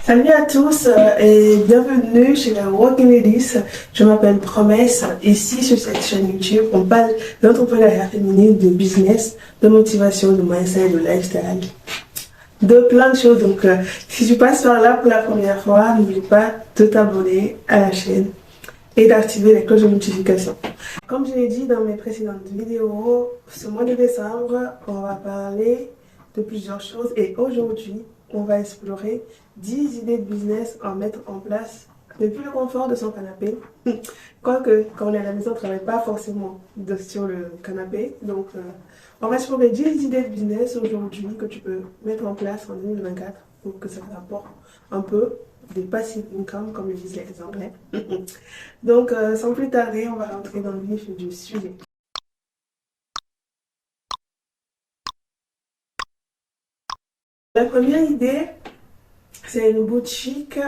Salut à tous et bienvenue chez la Working Ladies. Je m'appelle Promesse. Ici sur cette chaîne YouTube, on parle d'entrepreneuriat féminin, de business, de motivation, de mindset, de lifestyle, de plein de choses. Donc si tu passes par là pour la première fois, n'oublie pas de t'abonner à la chaîne et d'activer les cloches de notification. Comme je l'ai dit dans mes précédentes vidéos, ce mois de décembre, on va parler de plusieurs choses et aujourd'hui, on va explorer 10 idées de business à mettre en place depuis le confort de son canapé. Quoique, quand on est à la maison, on ne travaille pas forcément sur le canapé. Donc, on va explorer 10 idées de business aujourd'hui que tu peux mettre en place en 2024 pour que ça te rapporte un peu des passive income, comme le disent les Anglais. Donc, sans plus tarder, on va rentrer dans le vif du sujet. La première idée, c'est une boutique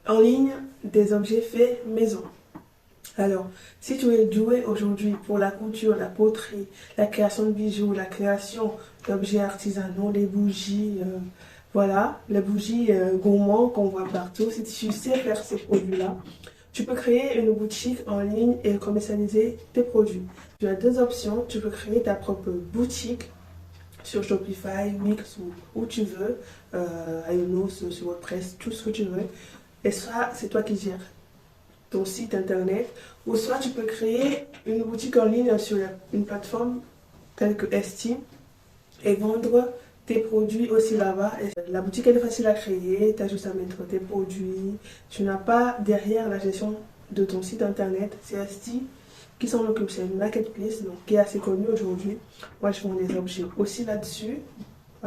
en ligne des objets faits maison. Alors, si tu es doué aujourd'hui pour la couture, la poterie, la création de bijoux, la création d'objets artisanaux, les bougies, voilà, les bougies gourmands qu'on voit partout, si tu sais faire ces produits-là, tu peux créer une boutique en ligne et commercialiser tes produits. Tu as deux options, tu peux créer ta propre boutique sur Shopify, Wix ou où tu veux, Ionos, sur WordPress, tout ce que tu veux. Et ça, c'est toi qui gères ton site internet. Ou soit tu peux créer une boutique en ligne sur une plateforme telle que Etsy et vendre tes produits aussi là-bas. La boutique elle est facile à créer, tu as juste à mettre tes produits. Tu n'as pas derrière la gestion de ton site internet. C'est Etsy qui s'en occupe, c'est une marketplace donc, qui est assez connue aujourd'hui. Moi je vends des objets aussi là-dessus.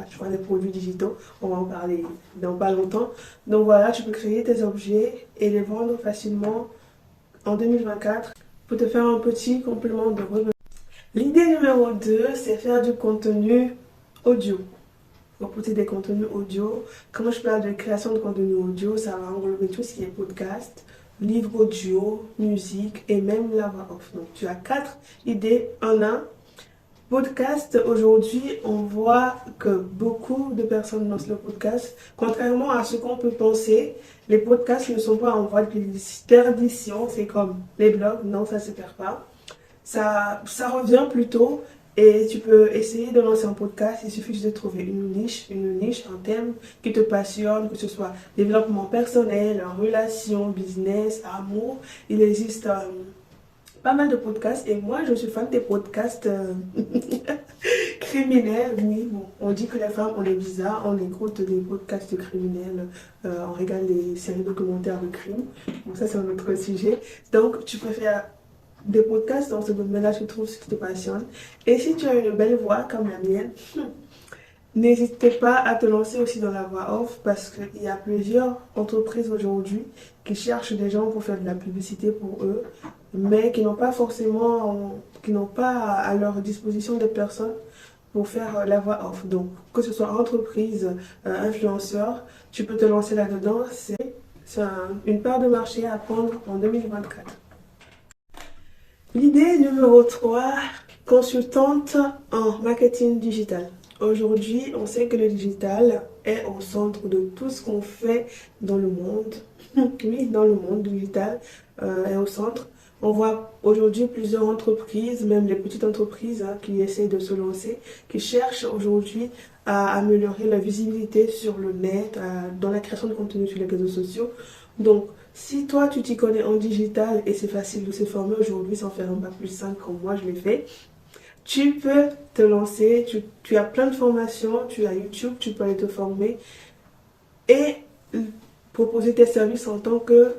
Je vends des produits digitaux, on va en parler dans pas longtemps. Donc voilà, tu peux créer tes objets et les vendre facilement en 2024 pour te faire un petit complément de revenus. L'idée numéro 2, c'est faire du contenu audio. Proposer des contenus audio. Quand je parle de création de contenu audio, ça va englober tout ce qui est podcast, livre audio, musique et même la voix off. Donc tu as 4 idées en un. Podcast, aujourd'hui, on voit que beaucoup de personnes lancent le podcast. Contrairement à ce qu'on peut penser, les podcasts ne sont pas en voie de perdition. C'est comme les blogs, non, ça ne se perd pas. Ça revient plutôt et tu peux essayer de lancer un podcast. Il suffit juste de trouver une niche, un thème qui te passionne, que ce soit développement personnel, relations, business, amour. Il existe pas mal de podcasts et moi je suis fan des podcasts criminels. Oui, bon, on dit que les femmes on est bizarres, on écoute des podcasts criminels, on regarde des séries documentaires de crimes. Bon, ça c'est un autre sujet. Donc tu préfères des podcasts dans ce domaine-là, tu trouves ce qui te passionne. Et si tu as une belle voix comme la mienne, n'hésite pas à te lancer aussi dans la voix off parce qu'il y a plusieurs entreprises aujourd'hui qui cherchent des gens pour faire de la publicité pour eux, mais qui n'ont pas forcément, qui n'ont pas à leur disposition des personnes pour faire la voix off. Donc, que ce soit entreprise, influenceur, tu peux te lancer là-dedans. C'est une part de marché à prendre en 2024. L'idée numéro 3, consultante en marketing digital. Aujourd'hui, on sait que le digital est au centre de tout ce qu'on fait dans le monde. Oui, dans le monde, le digital est au centre. On voit aujourd'hui plusieurs entreprises, même les petites entreprises qui essaient de se lancer, qui cherchent aujourd'hui à améliorer la visibilité sur le net, dans la création de contenu sur les réseaux sociaux. Donc, si toi tu t'y connais en digital et c'est facile de se former aujourd'hui sans faire un bac plus 5 comme moi je l'ai fait, tu peux te lancer, tu as plein de formations, tu as YouTube, tu peux aller te former et proposer tes services en tant que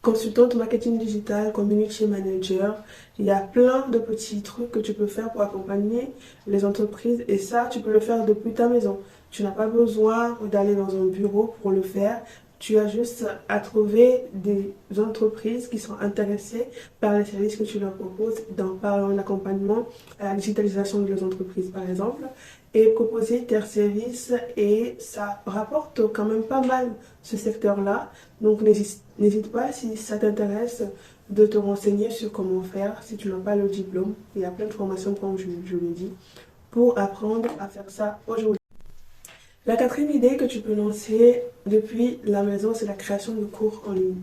consultante marketing digital, community manager. Il y a plein de petits trucs que tu peux faire pour accompagner les entreprises et ça, tu peux le faire depuis ta maison. Tu n'as pas besoin d'aller dans un bureau pour le faire. Tu as juste à trouver des entreprises qui sont intéressées par les services que tu leur proposes par un accompagnement à la digitalisation de leurs entreprises, par exemple, et proposer tes services et ça rapporte quand même pas mal ce secteur-là. Donc, n'hésite pas si ça t'intéresse de te renseigner sur comment faire si tu n'as pas le diplôme. Il y a plein de formations, comme je l'ai dit, pour apprendre à faire ça aujourd'hui. La quatrième idée que tu peux lancer depuis la maison, c'est la création de cours en ligne.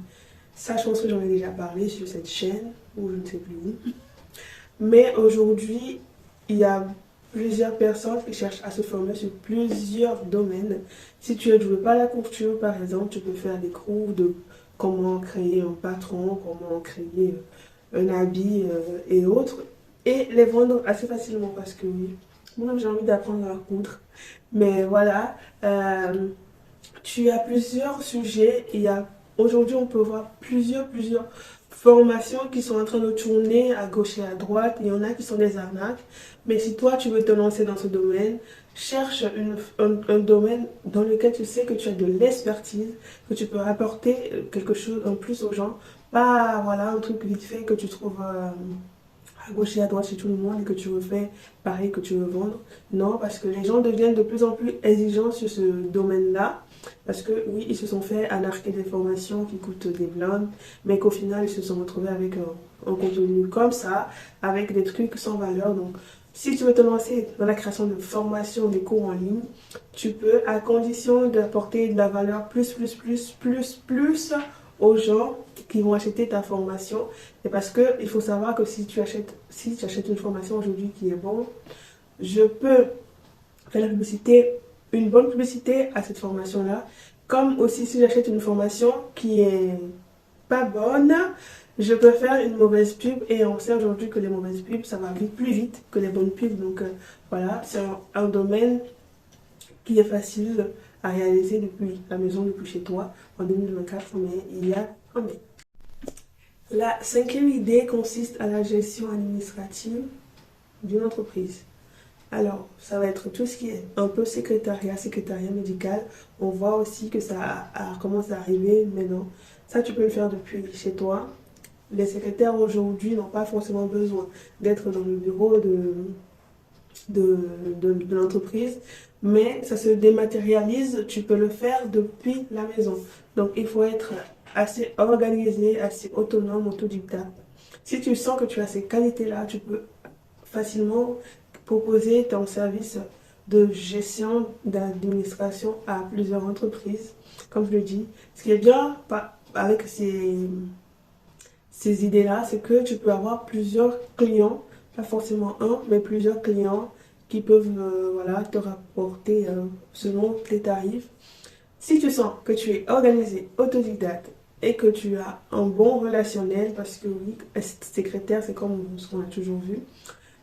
Ça, je pense que j'en ai déjà parlé sur cette chaîne, ou je ne sais plus où. Mais aujourd'hui, il y a plusieurs personnes qui cherchent à se former sur plusieurs domaines. Si tu ne veux pas la couture, par exemple, tu peux faire des cours de comment créer un patron, comment créer un habit et autres, et les vendre assez facilement parce que oui, moi j'ai envie d'apprendre à coudre. Mais voilà, tu as plusieurs sujets. Aujourd'hui, on peut voir plusieurs formations qui sont en train de tourner à gauche et à droite. Il y en a qui sont des arnaques. Mais si toi, tu veux te lancer dans ce domaine, cherche un domaine dans lequel tu sais que tu as de l'expertise, que tu peux apporter quelque chose en plus aux gens. Pas, voilà, un truc vite fait que tu trouves à gauche et à droite chez tout le monde et que tu refais pareil que tu veux vendre. Non, parce que les gens deviennent de plus en plus exigeants sur ce domaine-là. Parce que oui, ils se sont fait anarquer des formations qui coûtent des blindes, mais qu'au final, ils se sont retrouvés avec un contenu comme ça, avec des trucs sans valeur. Donc, si tu veux te lancer dans la création de formations, des cours en ligne, tu peux, à condition d'apporter de la valeur plus aux gens qui vont acheter ta formation. Et parce que il faut savoir que si tu achètes une formation aujourd'hui qui est bonne, je peux faire la publicité, une bonne publicité à cette formation-là. Comme aussi si j'achète une formation qui est pas bonne, je peux faire une mauvaise pub et on sait aujourd'hui que les mauvaises pubs, ça va plus vite que les bonnes pubs. Donc voilà, c'est un domaine qui est facile à réaliser depuis la maison, depuis chez toi en 2024, mais il y a un mais. La cinquième idée consiste à la gestion administrative d'une entreprise. Alors, ça va être tout ce qui est un peu secrétariat médical. On voit aussi que ça commence à arriver maintenant. Ça, tu peux le faire depuis chez toi. Les secrétaires aujourd'hui n'ont pas forcément besoin d'être dans le bureau de l'entreprise, mais ça se dématérialise, tu peux le faire depuis la maison. Donc il faut être assez organisé, assez autonome, autodidacte. Si tu sens que tu as ces qualités-là, tu peux facilement proposer ton service de gestion d'administration à plusieurs entreprises, comme je le dis. Ce qui est bien avec ces idées-là, c'est que tu peux avoir plusieurs clients, pas forcément un, mais plusieurs clients qui peuvent voilà, te rapporter selon tes tarifs. Si tu sens que tu es organisé, autodidacte et que tu as un bon relationnel, parce que oui, être secrétaire, c'est comme ce qu'on a toujours vu,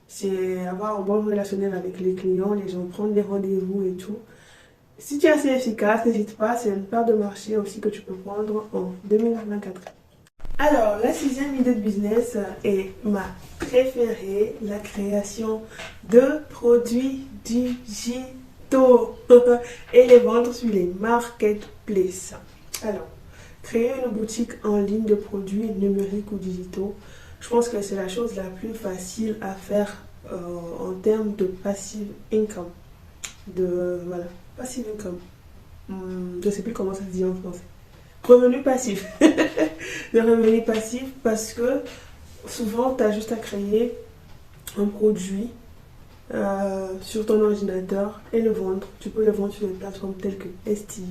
c'est avoir un bon relationnel avec les clients, les gens prendre des rendez-vous et tout. Si tu es assez efficace, n'hésite pas, c'est une part de marché aussi que tu peux prendre en 2024. Alors, la sixième idée de business est ma préférée, la création de produits digitaux et les vendre sur les marketplaces. Alors, créer une boutique en ligne de produits numériques ou digitaux, je pense que c'est la chose la plus facile à faire en termes de passive income. Voilà, passive income. Je ne sais plus comment ça se dit en français. Revenu passif. Le revenu passif parce que souvent tu as juste à créer un produit sur ton ordinateur et le vendre. Tu peux le vendre sur des plateformes telles que Etsy.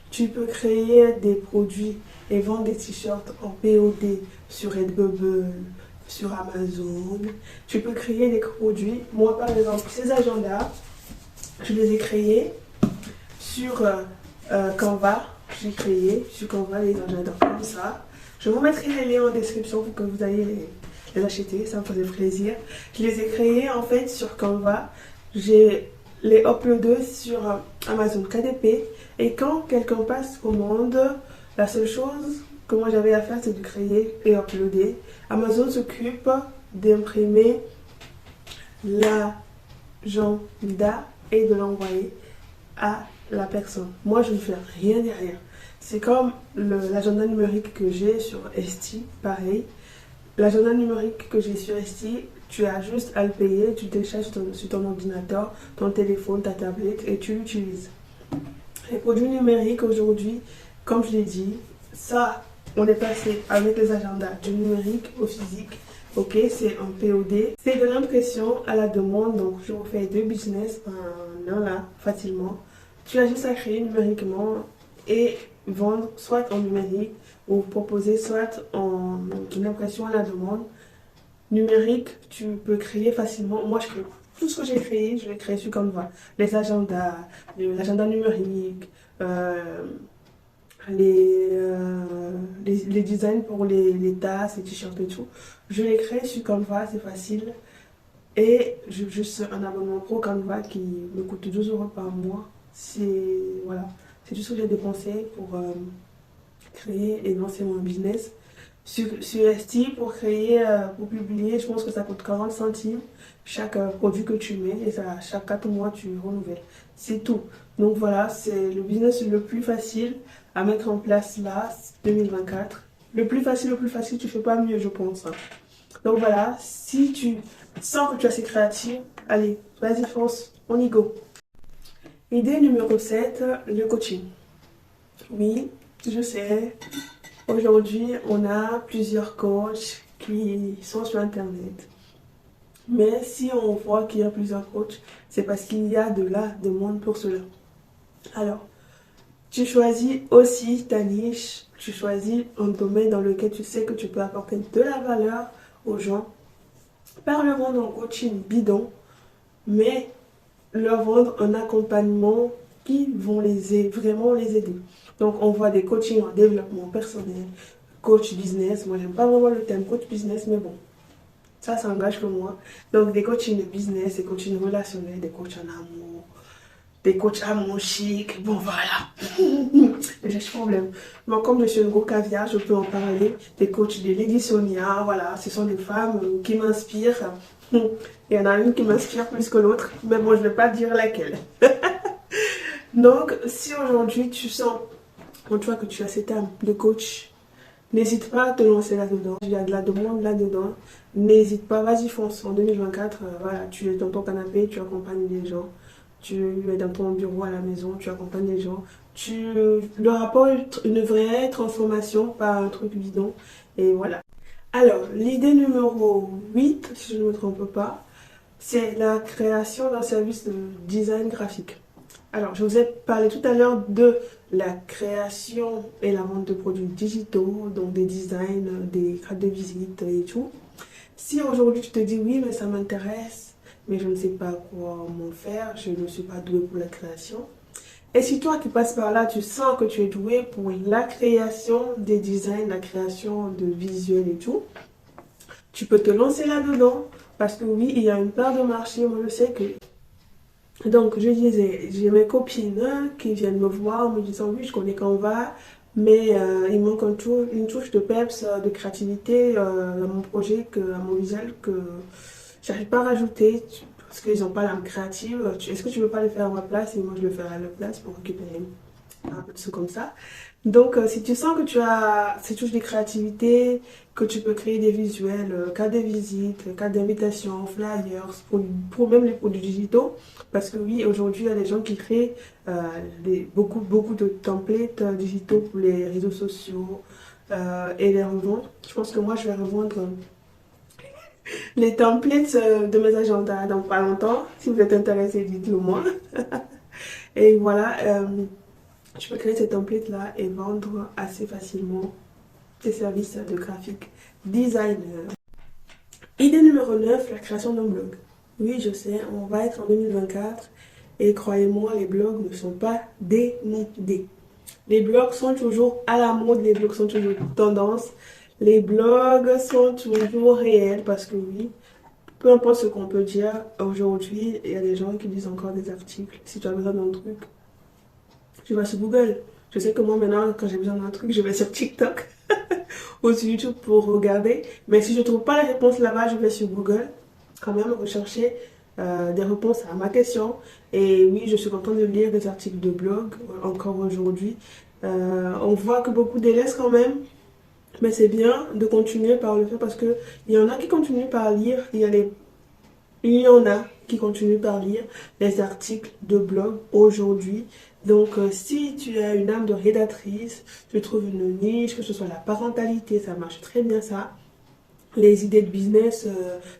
Tu peux créer des produits et vendre des t-shirts en POD sur Redbubble, sur Amazon. Tu peux créer des produits. Moi par exemple, ces agendas, je les ai créés sur Canva. J'ai créé sur Canva les agendas comme ça. Je vous mettrai les liens en description pour que vous ayez les acheter, ça me faisait plaisir. Je les ai créés en fait sur Canva. J'ai les uploadés sur Amazon KDP et quand quelqu'un passe commande, la seule chose que moi j'avais à faire c'est de créer et uploader. Amazon s'occupe d'imprimer l'agenda et de l'envoyer à la personne. Moi, je ne fais rien derrière. C'est comme l'agenda numérique que j'ai sur Etsy, pareil. L'agenda numérique que j'ai sur Etsy, tu as juste à le payer, tu télécharges sur ton ordinateur, ton téléphone, ta tablette et tu l'utilises. Les produits numériques aujourd'hui, comme je l'ai dit, ça, on est passé avec les agendas du numérique au physique. Ok, c'est un POD. C'est de l'impression à la demande, donc je vous fais deux business en un là, facilement. Tu as juste à créer numériquement et vendre soit en numérique ou proposer soit en impression à la demande. Numérique, tu peux créer facilement. Moi, je crée tout ce que j'ai créé, je l'ai créé sur Canva. Les agendas, l'agenda numérique, euh, les designs pour les tasses, les t-shirts et tout. Je les crée sur Canva, c'est facile. Et j'ai juste un abonnement pro Canva qui me coûte 12 € par mois. Voilà, c'est tout ce que j'ai dépensé pour créer et lancer mon business. Sur Etsy, pour créer, pour publier, je pense que ça coûte 40 centimes chaque produit que tu mets et ça, chaque 4 mois, tu renouvelles. C'est tout. Donc voilà, c'est le business le plus facile à mettre en place là, 2024. Le plus facile, tu fais pas mieux, je pense. Donc voilà, si tu sens que tu es assez créatif, allez, vas-y, fonce, on y go. Idée numéro 7, le coaching. Oui, je sais. Aujourd'hui, on a plusieurs coachs qui sont sur Internet. Mais si on voit qu'il y a plusieurs coachs, c'est parce qu'il y a de la demande pour cela. Alors, tu choisis aussi ta niche, tu choisis un domaine dans lequel tu sais que tu peux apporter de la valeur aux gens. Pas leur vendre un coaching bidon, mais leur vendre un accompagnement qui vont vraiment les aider. Donc, on voit des coachings en développement personnel, coach business. Moi, j'aime pas vraiment le terme coach business, mais bon, ça engage que moi. Donc, des coachings de business, des coachings relationnels, des coachs en amour, des coachs amour chic. Bon, voilà. J'ai ce problème. Moi, comme je suis un gros caviar, je peux en parler. Des coachs de Lady Sonia, voilà. Ce sont des femmes qui m'inspirent. Il y en a une qui m'inspire plus que l'autre, mais bon, je ne vais pas dire laquelle. Donc, si aujourd'hui tu sens en toi que tu as cette âme de coach, n'hésite pas à te lancer là-dedans. Il y a de la demande là-dedans. N'hésite pas, vas-y, fonce. En 2024, voilà, tu es dans ton canapé, tu accompagnes les gens. Tu es dans ton bureau à la maison, tu accompagnes les gens. Tu leur apportes une vraie transformation, pas un truc bidon. Et voilà. Alors, l'idée numéro 8, si je ne me trompe pas, c'est la création d'un service de design graphique. Alors, je vous ai parlé tout à l'heure de la création et la vente de produits digitaux, donc des designs, des cartes de visite et tout. Si aujourd'hui tu te dis oui, mais ça m'intéresse, mais je ne sais pas comment faire, je ne suis pas douée pour la création. Et si toi qui passes par là, tu sens que tu es doué pour la création des designs, la création de visuels et tout, tu peux te lancer là-dedans. Parce que oui, il y a une part de marché, moi je sais que... Donc je disais, j'ai mes copines qui viennent me voir en me disant oui, je connais Canva, mais il manque une touche de peps, de créativité à mon projet, à mon visuel que j'arrive pas à rajouter parce qu'ils n'ont pas l'âme créative. Est-ce que tu veux pas le faire à ma place et moi je le ferai à leur place pour récupérer un peu de sous comme ça. Donc si tu sens que tu as ces touches de créativité, que tu peux créer des visuels, cartes de visite, cartes d'invitation, flyers, pour même les produits digitaux, parce que oui, aujourd'hui il y a des gens qui créent beaucoup de templates digitaux pour les réseaux sociaux et les revendent. Je pense que moi je vais revendre les templates de mes agendas dans pas longtemps. Si vous êtes intéressé, dites-le moi. Et voilà, tu peux créer ces templates-là et vendre assez facilement tes services de graphique designer. Idée numéro 9, la création d'un blog. Oui, je sais, on va être en 2024 et croyez-moi, les blogs ne sont pas démodés. Les blogs sont toujours à la mode, les blogs sont toujours tendance. Les blogs sont toujours réels parce que oui, peu importe ce qu'on peut dire, aujourd'hui, il y a des gens qui lisent encore des articles. Si tu as besoin d'un truc, tu vas sur Google. Je sais que moi maintenant, quand j'ai besoin d'un truc, je vais sur TikTok ou sur YouTube pour regarder. Mais si je ne trouve pas la réponse là-bas, je vais sur Google quand même rechercher des réponses à ma question. Et oui, je suis contente de lire des articles de blog encore aujourd'hui. On voit que beaucoup délaissent quand même. Mais c'est bien de continuer par le faire parce que il y en a qui continuent par lire. Il y en a qui continuent par lire les articles de blog aujourd'hui. Donc, si tu as une âme de rédactrice, tu trouves une niche, que ce soit la parentalité, ça marche très bien ça. Les idées de business,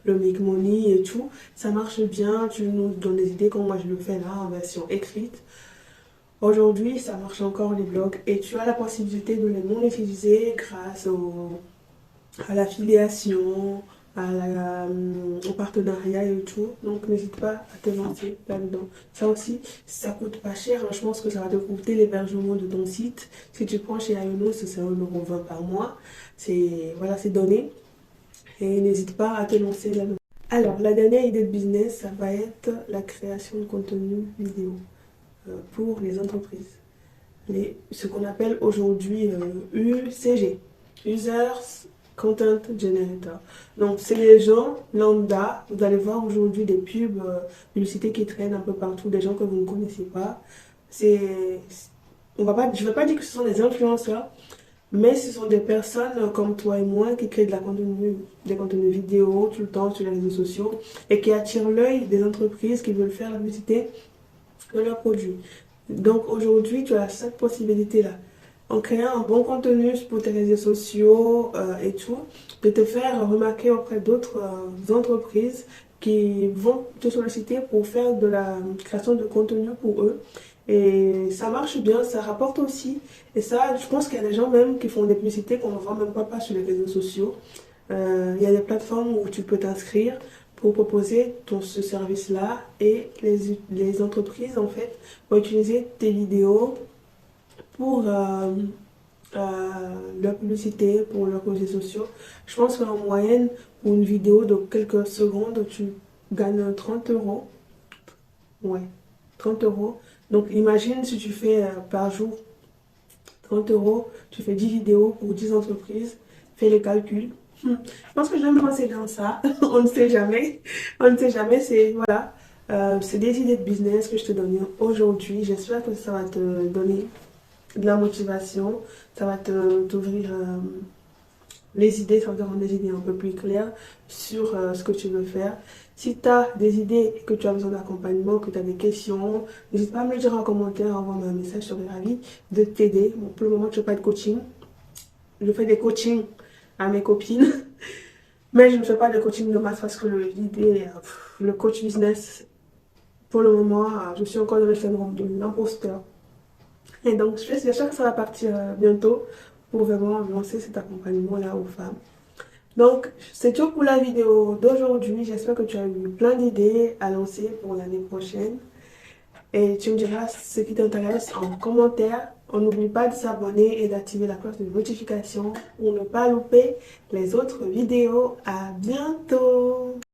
le make money et tout, ça marche bien. Tu nous donnes des idées comme moi je le fais là en version écrite. Aujourd'hui, ça marche encore les blogs et tu as la possibilité de les monétiser grâce à l'affiliation, au partenariat et tout. Donc n'hésite pas à te lancer là-dedans. Ça aussi, ça coûte pas cher. Je pense que ça va te coûter l'hébergement de ton site. Si tu prends chez Ayono, c'est 1,20 € par mois. Voilà, c'est donné. Et n'hésite pas à te lancer là-dedans. Alors, la dernière idée de business, ça va être la création de contenu vidéo pour les entreprises. Ce qu'on appelle aujourd'hui UCG, Users Content Generator. Donc, c'est les gens lambda. Vous allez voir aujourd'hui des pubs, publicités qui traînent un peu partout, des gens que vous ne connaissez pas. Je ne vais pas dire que ce sont des influenceurs, mais ce sont des personnes comme toi et moi qui créent des contenus vidéo tout le temps sur les réseaux sociaux et qui attirent l'œil des entreprises qui veulent faire la publicité de leurs produits. Donc aujourd'hui, tu as cette possibilité-là, en créant un bon contenu pour tes réseaux sociaux et tout, de te faire remarquer auprès d'autres entreprises qui vont te solliciter pour faire de la création de contenu pour eux. Et ça marche bien, ça rapporte aussi. Et ça, je pense qu'il y a des gens même qui font des publicités qu'on ne voit même pas sur les réseaux sociaux. Il y a des plateformes où tu peux t'inscrire pour proposer ce service-là et les entreprises en fait vont utiliser tes vidéos pour leur publicité, pour leurs réseaux sociaux. Je pense qu'en moyenne, pour une vidéo de quelques secondes, tu gagnes 30 €. Ouais, 30 €. Donc imagine si tu fais par jour 30 €, tu fais 10 vidéos pour 10 entreprises, fais les calculs. Je pense que je vais me lancer dans ça. On ne sait jamais. On ne sait jamais. Voilà. C'est des idées de business que je te donne aujourd'hui. J'espère que ça va te donner de la motivation. Ça va t'ouvrir les idées, ça va te rendre des idées un peu plus claires sur ce que tu veux faire. Si tu as des idées et que tu as besoin d'accompagnement, que tu as des questions, n'hésite pas à me le dire en commentaire, envoie-moi un message, je serai ravie de t'aider. Bon, pour le moment, je ne fais pas de coaching. Je fais des coachings à mes copines, mais je ne fais pas de coaching de masse parce que l'idée, le coach business, pour le moment, je suis encore dans le syndrome de l'imposteur. Et donc, j'espère que ça va partir bientôt pour vraiment lancer cet accompagnement-là aux femmes. Donc, c'est tout pour la vidéo d'aujourd'hui. J'espère que tu as eu plein d'idées à lancer pour l'année prochaine. Et tu me diras ce qui t'intéresse en commentaire. On n'oublie pas de s'abonner et d'activer la cloche de notification pour ne pas louper les autres vidéos. À bientôt!